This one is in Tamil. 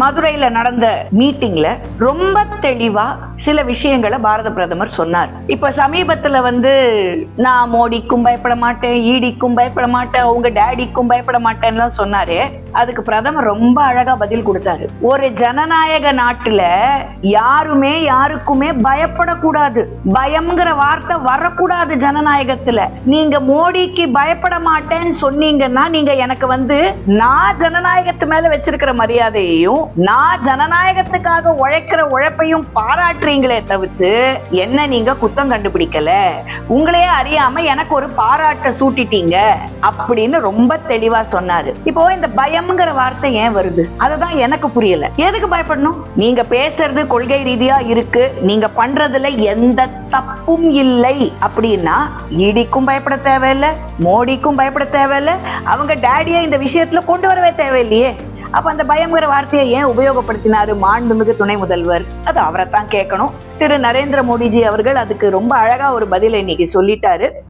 மதுரையில நடந்த மீட்டிங்ல ரொம்ப தெளிவா சில விஷயங்களை பாரத பிரதமர் சொன்னார். இப்ப சமீபத்துல நான் மோடிக்கும் பயப்பட மாட்டேன், ஈடிக்கும் பயப்பட மாட்டேன், அவங்க டேடிக்கும் பயப்பட மாட்டேன்னு சொன்னாரு. அதுக்கு பிரதமர் ரொம்ப அழகா பதில் கொடுத்தாரு. ஒரு ஜனநாயக நாட்டுல யாருமே யாருக்குமே பயப்படக்கூடாது. பயம்ங்கிற வார்த்தை வரக்கூடாது ஜனநாயகத்துல. நீங்க மோடிக்கு பயப்பட மாட்டேன்னு சொன்னீங்கன்னா நீங்க எனக்கு நான் ஜனநாயகத்து மேல வச்சிருக்கிற மரியாதையையும் நான் ஜனநாயகத்துக்காக உழைக்கிற உழைப்பையும் பாராட்டுறீங்களே தவிர்த்து என்ன நீங்க குத்தம் கண்டுபிடிக்கல. உங்களையே அறியாம எனக்கு ஒரு பாராட்ட சூட்டிட்டீங்க அப்படின்னு ரொம்ப தெளிவா சொன்னாரு. இப்போ இந்த பயம்ங்கிற வார்த்தை ஏன் வருது? அதுதான் எனக்கு புரியல. எதுக்கு பயப்படணும்? நீங்க பேசுறது கொள்கை ரீதியா இருக்கு, நீங்க பண்றதுல எந்த தப்பும் இல்லை அப்படின்னா ஈடிக்கும் பயப்பட தேவையில்லை, மோடிக்கும் பயப்பட தேவையில்லை, அவங்க டேடியை இந்த விஷயத்துல கொண்டு வரவே தேவையில்லையே. அப்ப அந்த பயம்ங்கிற வார்த்தையை ஏன் உபயோகப்படுத்தினாரு மாண்புமிகு துணை முதல்வர்? அது அவரை தான் கேட்கணும். திரு நரேந்திர மோடிஜி அவர்கள் அதுக்கு ரொம்ப அழகா ஒரு பதிலை இன்னைக்கு சொல்லிட்டாரு.